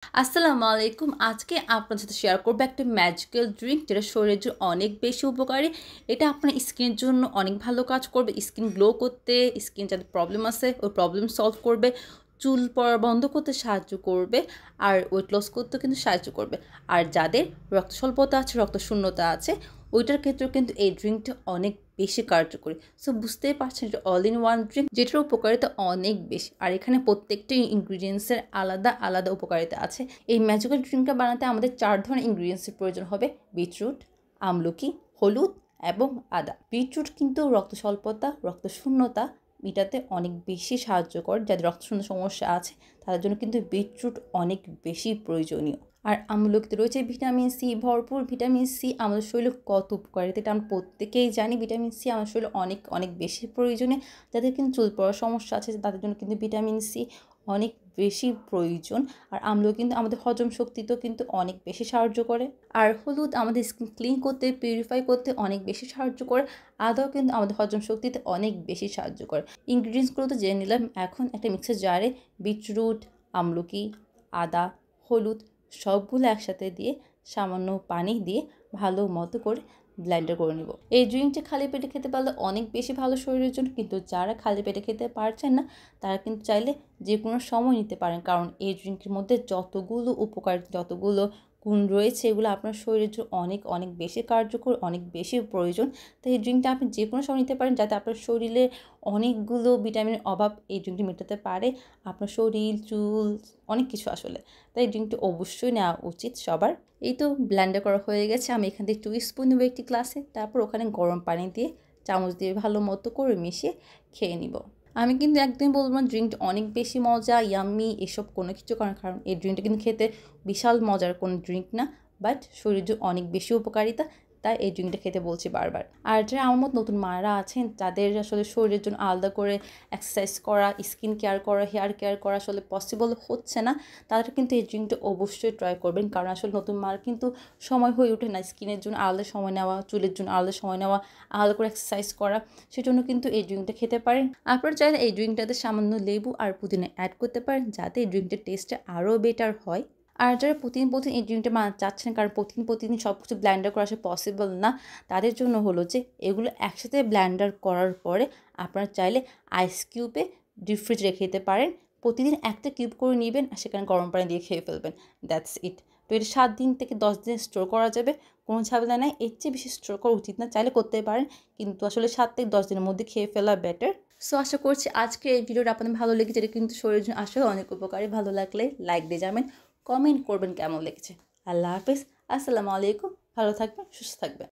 আসসালামু আলাইকুম। আজকে আপনার সাথে শেয়ার করবো একটা ম্যাজিক্যাল ড্রিঙ্ক যেটা শরীরের জন্য অনেক বেশি উপকারী। এটা আপনার স্কিনের জন্য অনেক ভালো কাজ করবে, স্কিন গ্লো করতে, স্কিন যাদের প্রবলেম আছে ওই প্রবলেম সলভ করবে, চুল পড়া বন্ধ করতে সাহায্য করবে, আর ওয়েট লস করতেও কিন্তু সাহায্য করবে। আর যাদের রক্ত স্বল্পতা আছে, রক্ত শূন্যতা আছে, ওইটার ক্ষেত্রেও কিন্তু এই ড্রিঙ্কটা অনেক বেশি কার্যকরী। সো বুঝতেই পারছেন এটা অল ইন ওয়ান ড্রিঙ্ক, যেটার উপকারিতা অনেক বেশি। আর এখানে প্রত্যেকটা ইনগ্রিডিয়েন্টসের আলাদা আলাদা উপকারিতা আছে। এই ম্যাজিক্যাল ড্রিঙ্কটা বানাতে আমাদের 4 ধরনের ইনগ্রিডিয়েন্টসের প্রয়োজন হবে: বিটরুট, আমলকি, হলুদ এবং আদা। বিটরুট কিন্তু রক্ত স্বল্পতা, রক্ত শূন্যতা মেটাতে অনেক বেশি সাহায্য করে। যাদের রক্ত শূন্য সমস্যা আছে তাদের জন্য কিন্তু বিটরুট অনেক বেশি প্রয়োজনীয়। আর আমলকিতে রয়েছে ভিটামিন সি, ভরপুর ভিটামিন সি আমাদের শরীরে কত উপকারিতা এটা আমরা প্রত্যেকেই জানি। ভিটামিন সি আমাদের শরীরে অনেক অনেক বেশি প্রয়োজনীয়। যাদের কিন্তু চুল পড়ার সমস্যা আছে তাদের জন্য কিন্তু ভিটামিন সি অনেক বেশি প্রয়োজন। আর আমলকি কিন্তু আমাদের হজম শক্তিতেও কিন্তু অনেক বেশি সাহায্য করে। আর হলুদ আমাদের স্কিন ক্লিন করতে, পিউরিফাই করতে অনেক বেশি সাহায্য করে। আদাও কিন্তু আমাদের হজম শক্তিতে অনেক বেশি সাহায্য করে। ইনগ্রিডিয়েন্টসগুলো তো জেনে নিলাম। এখন একটা মিক্সার জারে বিটরুট, আমলকি, আদা, হলুদ সবগুলো একসাথে দিয়ে সামান্য পানি দিয়ে ভালো মতো করে ব্লেন্ডার করে নেব। এই ড্রিঙ্কটা খালি পেটে খেতে পারলে অনেক বেশি ভালো শরীরের জন্য, কিন্তু যারা খালি পেটে খেতে পারছেন না তারা কিন্তু চাইলে যে কোনো সময় নিতে পারেন, কারণ এই ড্রিঙ্কের মধ্যে যতগুলো উপকার, যতগুলো গুণ রয়েছে এগুলো আপনার শরীরের জন্য অনেক অনেক বেশি কার্যকর, অনেক বেশি প্রয়োজন। তো এই ড্রিঙ্কটা আপনি যে কোনো সময় নিতে পারেন, যাতে আপনার শরীরে অনেকগুলো ভিটামিনের অভাব এই ড্রিঙ্কটি মেটাতে পারে। আপনার শরীর, চুল, অনেক কিছু আসলে। তাই এই ড্রিঙ্কটি অবশ্যই নেওয়া উচিত সবার। এই তো ব্লেন্ডার করা হয়ে গেছে। আমি এখান থেকে 2 স্পুন নেবো একটি গ্লাসে, তারপর ওখানে গরম পানি দিয়ে চামচ দিয়ে ভালো মতো করে মিশিয়ে খেয়ে নিব। আমি কিন্তু একদমই বলবো না ড্রিঙ্কটা অনেক বেশি মজা, ইয়াম্মি এসব কোনো কিছু, কারণ এই ড্রিঙ্কটা কিন্তু খেতে বিশাল মজার কোনো ড্রিঙ্ক না, বাট শরীরের জন্য অনেক বেশি উপকারিতা। তাই এই ড্রিঙ্কটা খেতে বলছি বারবার। আর যারা আমার মতো নতুন মারা আছেন যাদের আসলে শরীরের জন্য আলাদা করে এক্সারসাইজ করা, স্কিন কেয়ার করা, হেয়ার কেয়ার করা আসলে পসিবল হচ্ছে না, তারা কিন্তু এই ড্রিঙ্কটা অবশ্যই ট্রাই করবেন। কারণ আসলে নতুন মার কিন্তু সময় হয়ে ওঠে না স্কিনের জন্য আলাদা সময় নেওয়া, চুলের জন্য আলাদা সময় নেওয়া, আলাদা করে এক্সারসাইজ করা। সেজন্য কিন্তু এই ড্রিঙ্কটা খেতে পারেন। আপনারা চাইলে এই ড্রিঙ্কটাতে সামান্য লেবু আর পুদিনা অ্যাড করতে পারেন, যাতে এই ড্রিঙ্কটার টেস্টটা আরও বেটার হয়। আর যারা প্রতিদিন এই ড্রিঙ্কটা বানাতে চাচ্ছেন, কারণ প্রতিদিন সব কিছু ব্লেন্ডার করা আসলে পসিবল না, তাদের জন্য হলো যে এগুলো একসাথে ব্লেন্ডার করার পরে আপনারা চাইলে আইস কিউবে ডিপ ফ্রিজ রেখে দিতে পারেন। প্রতিদিন একটা কিউব করে নেবেন আর সেখানে গরম পানি দিয়ে খেয়ে ফেলবেন। That's it. তো এটা 7 দিন থেকে 10 দিন স্টোর করা যাবে, কোনো ঝামেলা নাই। এর চেয়ে বেশি স্টোর করা উচিত না, চাইলে করতে পারেন, কিন্তু আসলে 7 থেকে 10 দিনের মধ্যে খেয়ে ফেলা বেটার। সো আশা করছি আজকে এই ভিডিওটা আপনাদের ভালো লেগেছে। এটা কিন্তু শরীরের জন্য আসলে অনেক উপকারী। ভালো লাগলে লাইক দিয়ে যাবেন, কমেন্ট করবেন কেমন লেগেছে। আল্লাহ হাফিজ, আসসালামু আলাইকুম। ভালো থাকবেন, সুস্থ থাকবেন।